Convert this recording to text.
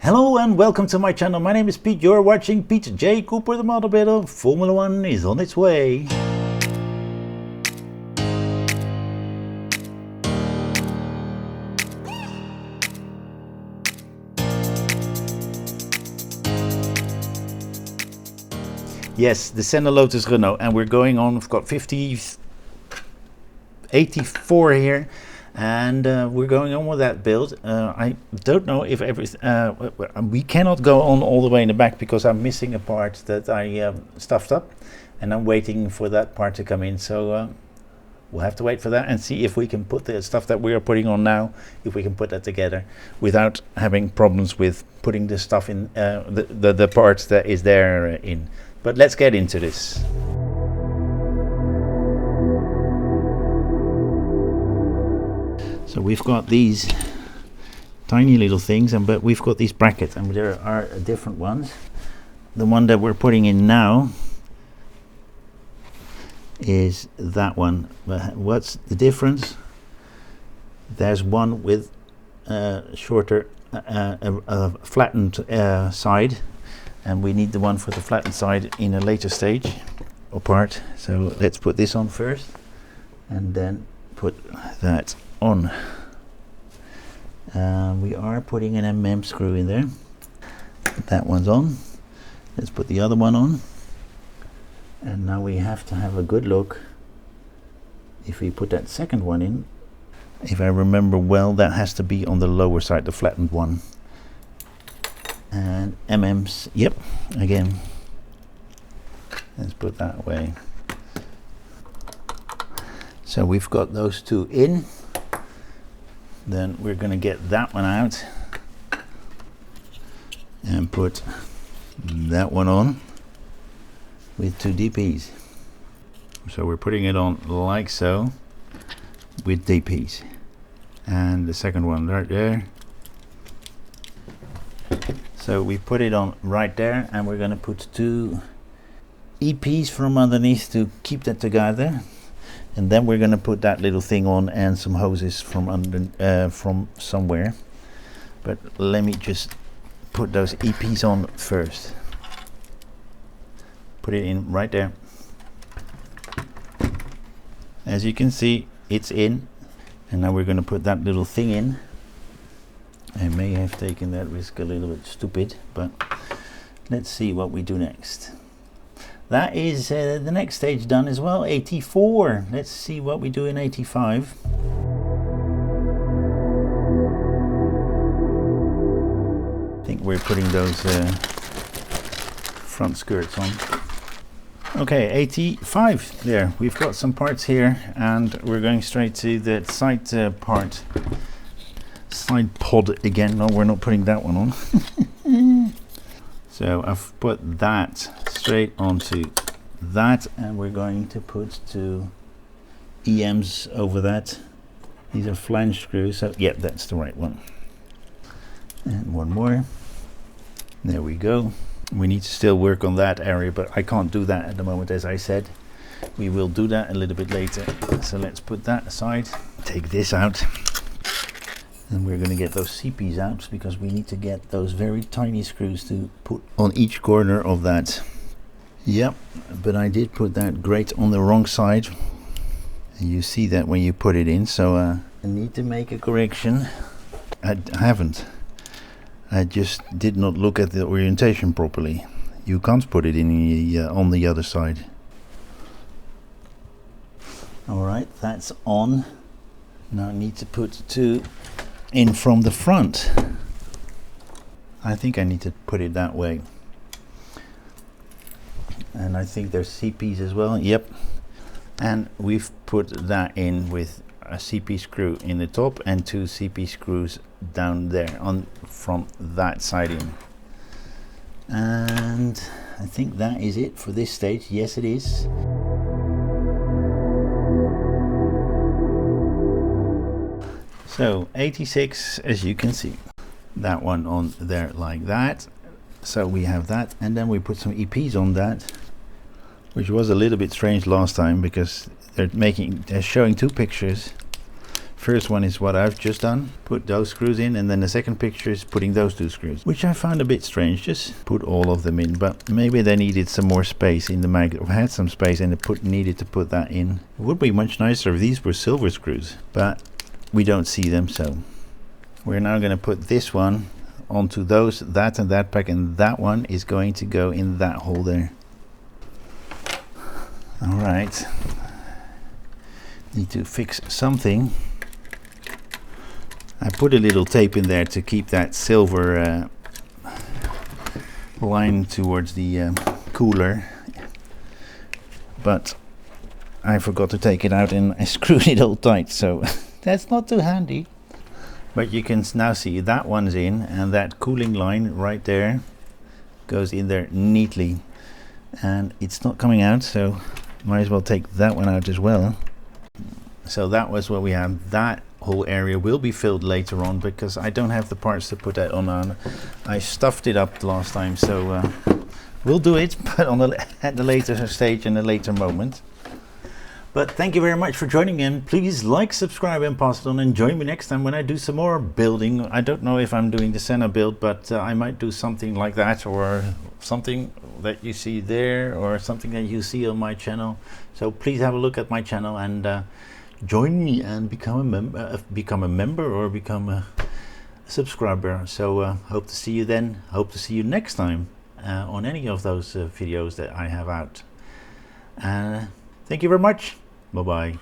Hello and welcome to my channel. My name is Pete. You're watching Pete J. Cooper, the model builder. Formula One is on its way. Yes, the Senna Lotus Renault, and we're going on. We've got 84 here, and we're going on with that build. I don't know if we cannot go on all the way in the back because I'm missing a part that I stuffed up, and I'm waiting for that part to come in. So we'll have to wait for that and see if we can put the stuff that we are putting on now, if we can put that together without having problems with putting the stuff in, the parts that is there in. But let's get into this. So we've got these tiny little things, but we've got these brackets, and there are different ones. The one that we're putting in now is that one. But what's the difference? There's one with shorter, flattened side, and we need the one for the flattened side in a later stage or part. So let's put this on first and then put that on. We are putting an screw in there. That one's on. Let's put the other one on, and now we have to have a good look if we put that second one in. If I remember well, that has to be on the lower side, the flattened one. And MMs, yep, again, let's put that away. So we've got those two in. Then we're going to get that one out and put that one on with two DPs. So we're putting it on like so with DPs, and the second one right there. So we put it on right there, and we're going to put two EPs from underneath to keep that together. And then we're going to put that little thing on and some hoses from under, from somewhere. But let me just put those EPs on first. Put it in right there. As you can see, it's in. And now we're going to put that little thing in. I may have taken that risk a little bit stupid, but let's see what we do next. That is the next stage done as well, 84. Let's see what we do in 85. I think we're putting those front skirts on. Okay, 85 there. We've got some parts here, and we're going straight to the side part. Side pod again. No, we're not putting that one on. So I've put that straight onto that, and we're going to put two EMs over that. These are flange screws, so yeah, that's the right one. And one more. There we go. We need to still work on that area, but I can't do that at the moment, as I said. We will do that a little bit later. So let's put that aside. Take this out. And we're going to get those CPs out, because we need to get those very tiny screws to put on each corner of that. Yep, but I did put that grate on the wrong side. And you see that when you put it in, so I need to make a correction. I haven't. I just did not look at the orientation properly. You can't put it in on the other side. Alright, that's on. Now I need to put two in from the front. I think I need to put it that way. And I think there's CPs as well. Yep. And we've put that in with a CP screw in the top and two CP screws down there on from that side in. And I think that is it for this stage. Yes, it is. So 86, as you can see, that one on there like that. So we have that, and then we put some EPs on that, which was a little bit strange last time because they're showing two pictures First one is what I've just done, put those screws in, and then the second picture is putting those two screws, which I found a bit strange. Just put all of them in, but maybe they needed some more space in the magnet, or had some space and they needed to put that in. It would be much nicer if these were silver screws, but we don't see them, so we're now going to put this one onto those, that and that pack, and that one is going to go in that hole there. All right, need to fix something. I put a little tape in there to keep that silver line towards the cooler, but I forgot to take it out and I screwed it all tight, so that's not too handy. But you can now see that one's in, and that cooling line right there goes in there neatly, and it's not coming out, so might as well take that one out as well. So that was what we have. That whole area will be filled later on because I don't have the parts to put that on. I stuffed it up last time, so we'll do it, but at the later stage and a later moment. But thank you very much for joining in. Please like, subscribe and pass it on, and join me next time when I do some more building. I don't know if I'm doing the Senna build, but I might do something like that, or something that you see there, or something that you see on my channel. So please have a look at my channel and join me and become a member or become a subscriber. So hope to see you then. Hope to see you next time on any of those videos that I have out. Thank you very much. Bye bye.